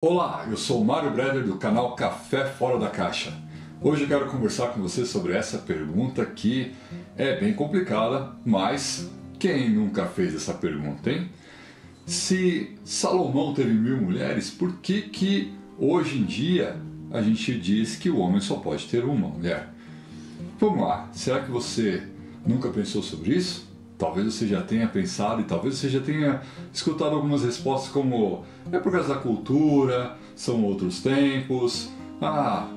Olá, eu sou o Mário Breder do canal Café Fora da Caixa. Hoje eu quero conversar com você sobre essa pergunta que é bem complicada, mas quem nunca fez essa pergunta, hein? Se Salomão teve 1000 mulheres, por que hoje em dia a gente diz que o homem só pode ter uma mulher? Vamos lá, será que você nunca pensou sobre isso? Talvez você já tenha pensado e talvez você já tenha escutado algumas respostas como é por causa da cultura, são outros tempos.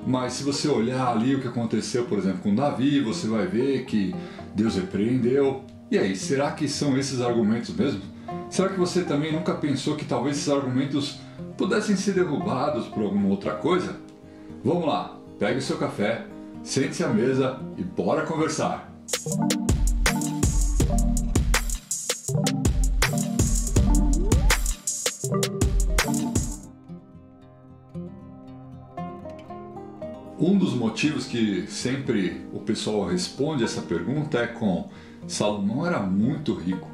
Mas se você olhar ali o que aconteceu, por exemplo, com Davi, você vai ver que Deus repreendeu. E aí, será que são esses argumentos mesmo? Será que você também nunca pensou que talvez esses argumentos pudessem ser derrubados por alguma outra coisa? Vamos lá, pegue o seu café, sente-se à mesa e bora conversar! Um dos motivos que sempre o pessoal responde essa pergunta é com Salomão era muito rico,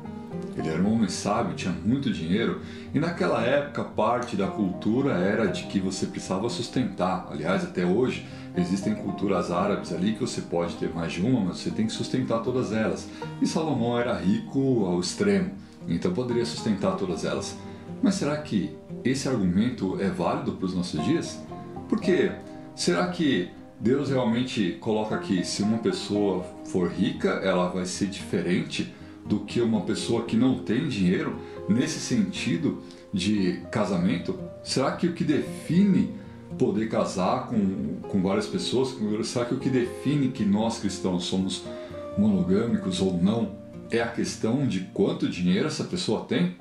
ele era um homem sábio, tinha muito dinheiro e naquela época parte da cultura era de que você precisava sustentar. Aliás, até hoje existem culturas árabes ali que você pode ter mais de uma, mas você tem que sustentar todas elas. E Salomão era rico ao extremo, então poderia sustentar todas elas. Mas será que esse argumento é válido para os nossos dias? Porque será que Deus realmente coloca que se uma pessoa for rica, ela vai ser diferente do que uma pessoa que não tem dinheiro, nesse sentido de casamento? Será que o que define poder casar com várias pessoas, será que o que define que nós cristãos somos monogâmicos ou não é a questão de quanto dinheiro essa pessoa tem?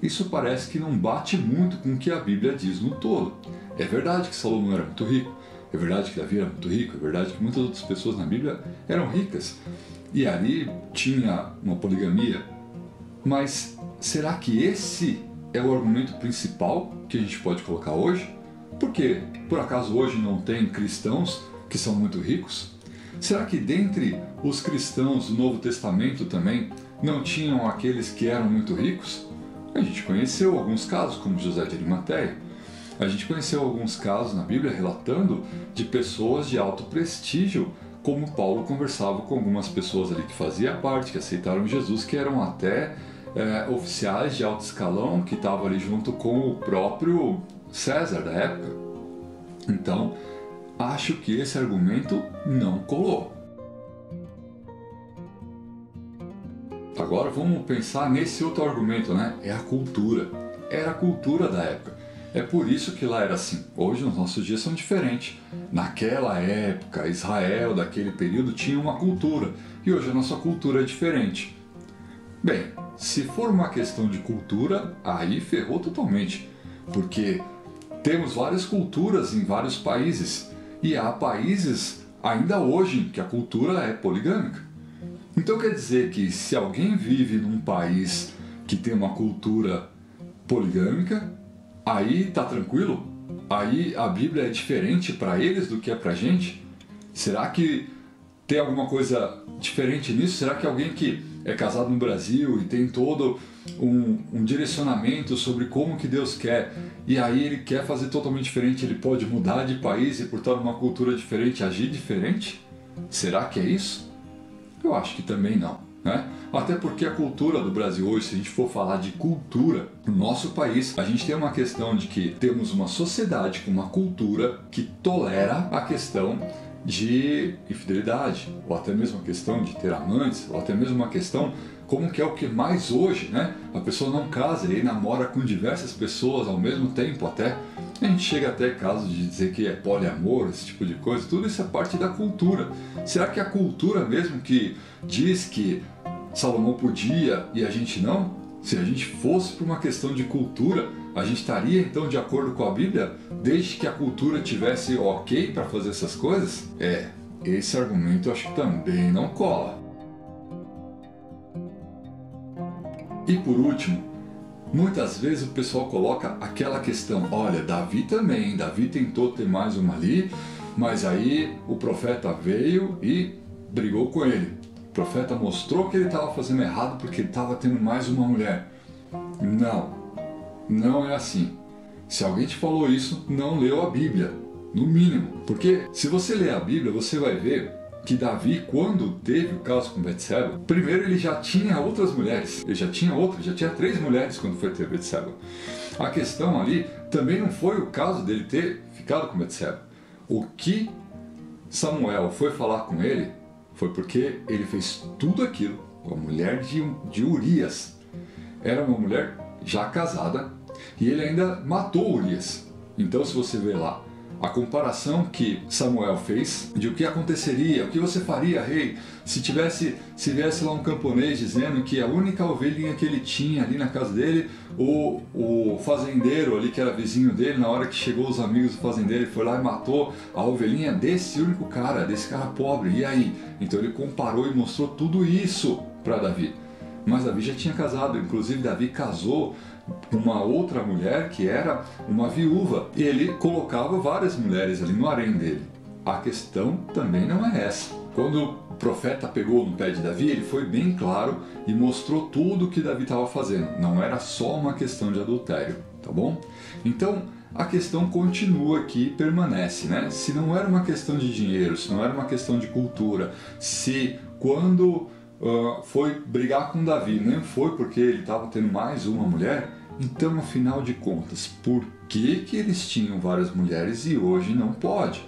Isso parece que não bate muito com o que a Bíblia diz no todo. É verdade que Salomão era muito rico, é verdade que Davi era muito rico, é verdade que muitas outras pessoas na Bíblia eram ricas. E ali tinha uma poligamia. Mas será que esse é o argumento principal que a gente pode colocar hoje? Por quê? Por acaso hoje não tem cristãos que são muito ricos? Será que dentre os cristãos do Novo Testamento também não tinham aqueles que eram muito ricos? A gente conheceu alguns casos, como José de Arimateia. A gente conheceu alguns casos na Bíblia relatando de pessoas de alto prestígio, como Paulo conversava com algumas pessoas ali que faziam parte, que aceitaram Jesus, que eram até oficiais de alto escalão, que estavam ali junto com o próprio César da época. Então, acho que esse argumento não colou. Agora vamos pensar nesse outro argumento, né? É a cultura. Era a cultura da época. É por isso que lá era assim. Hoje os nossos dias são diferentes. Naquela época, Israel daquele período tinha uma cultura e hoje a nossa cultura é diferente. Bem, se for uma questão de cultura, aí ferrou totalmente, porque temos várias culturas em vários países e há países ainda hoje que a cultura é poligâmica. Então quer dizer que se alguém vive num país que tem uma cultura poligâmica, aí tá tranquilo? Aí a Bíblia é diferente para eles do que é pra gente? Será que tem alguma coisa diferente nisso? Será que alguém que é casado no Brasil e tem todo um direcionamento sobre como que Deus quer, e aí ele quer fazer totalmente diferente, ele pode mudar de país e por estar numa cultura diferente, agir diferente? Será que é isso? Eu acho que também não, né? Até porque a cultura do Brasil hoje, se a gente for falar de cultura no nosso país, a gente tem uma questão de que temos uma sociedade com uma cultura que tolera a questão de infidelidade, ou até mesmo a questão de ter amantes, ou até mesmo uma questão como que é o que mais hoje, né? A pessoa não casa e namora com diversas pessoas ao mesmo tempo até. A gente chega até casos de dizer que é poliamor, esse tipo de coisa, tudo isso é parte da cultura. Será que é a cultura mesmo que diz que Salomão podia e a gente não? Se a gente fosse por uma questão de cultura, a gente estaria então de acordo com a Bíblia, desde que a cultura tivesse ok para fazer essas coisas? Esse argumento eu acho que também não cola. E por último, muitas vezes o pessoal coloca aquela questão, olha, Davi também, Davi tentou ter mais uma ali, mas aí o profeta veio e brigou com ele. O profeta mostrou que ele estava fazendo errado porque ele estava tendo mais uma mulher. Não é assim. Se alguém te falou isso, não leu a Bíblia, no mínimo. Porque se você ler a Bíblia, você vai ver que Davi, quando teve o caso com Betseba, primeiro ele já tinha outras mulheres. Ele já tinha 3 mulheres quando foi ter Betseba. A questão ali também não foi o caso dele ter ficado com Betseba. O que Samuel foi falar com ele foi porque ele fez tudo aquilo com a mulher de Urias. Era uma mulher já casada e ele ainda matou Urias. Então, se você ver lá a comparação que Samuel fez de o que aconteceria, o que você faria, rei, se viesse lá um camponês dizendo que a única ovelhinha que ele tinha ali na casa dele, o fazendeiro ali que era vizinho dele, na hora que chegou os amigos do fazendeiro, ele foi lá e matou a ovelhinha desse único cara, desse cara pobre, e aí? Então ele comparou e mostrou tudo isso para Davi. Mas Davi já tinha casado, inclusive Davi casou com uma outra mulher que era uma viúva. E ele colocava várias mulheres ali no harém dele. A questão também não é essa. Quando o profeta pegou no pé de Davi, ele foi bem claro e mostrou tudo o que Davi estava fazendo. Não era só uma questão de adultério, tá bom? Então, a questão continua aqui e permanece, né? Se não era uma questão de dinheiro, se não era uma questão de cultura, se quando foi brigar com Davi, nem foi porque ele estava tendo mais uma mulher, então, afinal de contas, por que eles tinham várias mulheres e hoje não pode?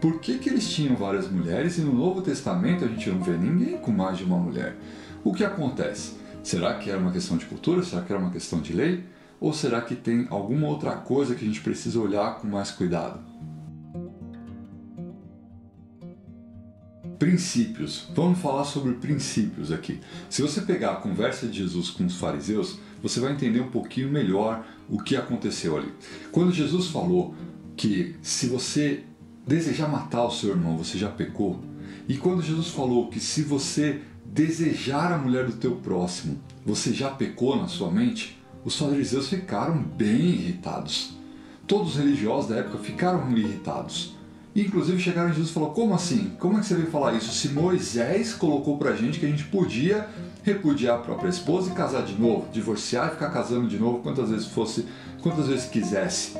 Por que eles tinham várias mulheres e no Novo Testamento a gente não vê ninguém com mais de uma mulher? O que acontece? Será que era uma questão de cultura? Será que era uma questão de lei? Ou será que tem alguma outra coisa que a gente precisa olhar com mais cuidado? Princípios. Vamos falar sobre princípios aqui. Se você pegar a conversa de Jesus com os fariseus, você vai entender um pouquinho melhor o que aconteceu ali. Quando Jesus falou que se você desejar matar o seu irmão, você já pecou. E quando Jesus falou que se você desejar a mulher do teu próximo, você já pecou na sua mente, os fariseus ficaram bem irritados. Todos os religiosos da época ficaram irritados. E, inclusive chegaram a Jesus e falaram: como assim? Como é que você veio falar isso? Se Moisés colocou pra gente que a gente podia repudiar a própria esposa e casar de novo, divorciar e ficar casando de novo quantas vezes quisesse.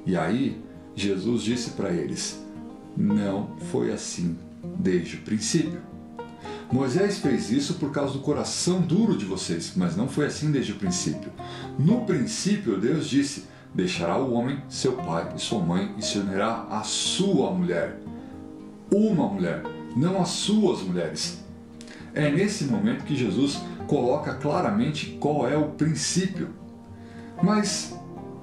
E aí Jesus disse para eles: não foi assim desde o princípio. Moisés fez isso por causa do coração duro de vocês, mas não foi assim desde o princípio. No princípio, Deus disse: deixará o homem seu pai e sua mãe e se unirá à sua mulher. Uma mulher, não as suas mulheres. É nesse momento que Jesus coloca claramente qual é o princípio. Mas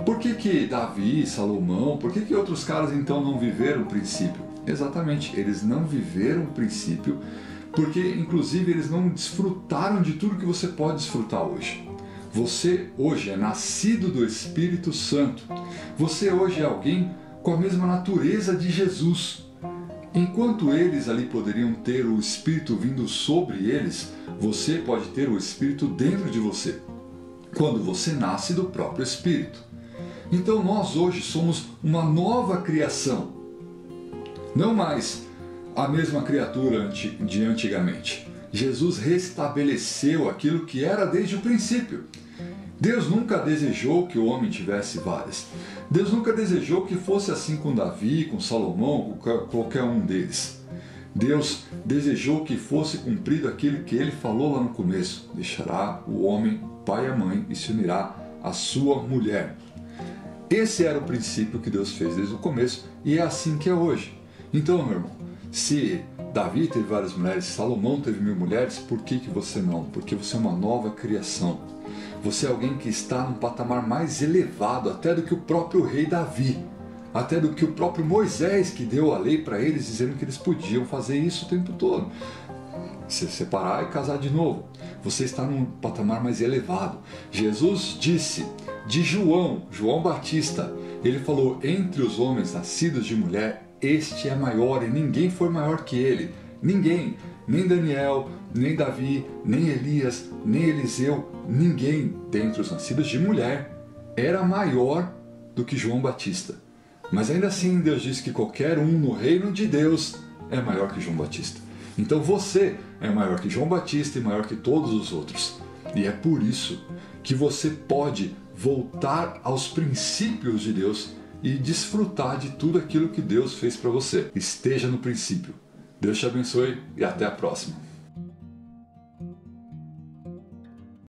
por que Davi, Salomão, por que outros caras então não viveram o princípio? Exatamente, eles não viveram o princípio porque inclusive eles não desfrutaram de tudo que você pode desfrutar hoje. Você hoje é nascido do Espírito Santo. Você hoje é alguém com a mesma natureza de Jesus. Enquanto eles ali poderiam ter o Espírito vindo sobre eles, você pode ter o Espírito dentro de você, quando você nasce do próprio Espírito. Então nós hoje somos uma nova criação, não mais a mesma criatura de antigamente. Jesus restabeleceu aquilo que era desde o princípio. Deus nunca desejou que o homem tivesse várias. Deus nunca desejou que fosse assim com Davi, com Salomão, com qualquer um deles. Deus desejou que fosse cumprido aquilo que ele falou lá no começo: deixará o homem pai e a mãe e se unirá à sua mulher. Esse era o princípio que Deus fez desde o começo e é assim que é hoje. Então, meu irmão, se Davi teve várias mulheres, Salomão teve 1000 mulheres, por que você não? Porque você é uma nova criação. Você é alguém que está num patamar mais elevado até do que o próprio rei Davi, até do que o próprio Moisés, que deu a lei para eles, dizendo que eles podiam fazer isso o tempo todo. Se separar e casar de novo. Você está num patamar mais elevado. Jesus disse de João Batista, ele falou: entre os homens nascidos de mulher, este é maior, e ninguém foi maior que ele. Ninguém, nem Daniel, nem Davi, nem Elias, nem Eliseu, ninguém dentre os nascidos de mulher era maior do que João Batista. Mas ainda assim Deus diz que qualquer um no reino de Deus é maior que João Batista. Então você é maior que João Batista e maior que todos os outros. E é por isso que você pode voltar aos princípios de Deus e desfrutar de tudo aquilo que Deus fez para você. Esteja no princípio. Deus te abençoe e até a próxima.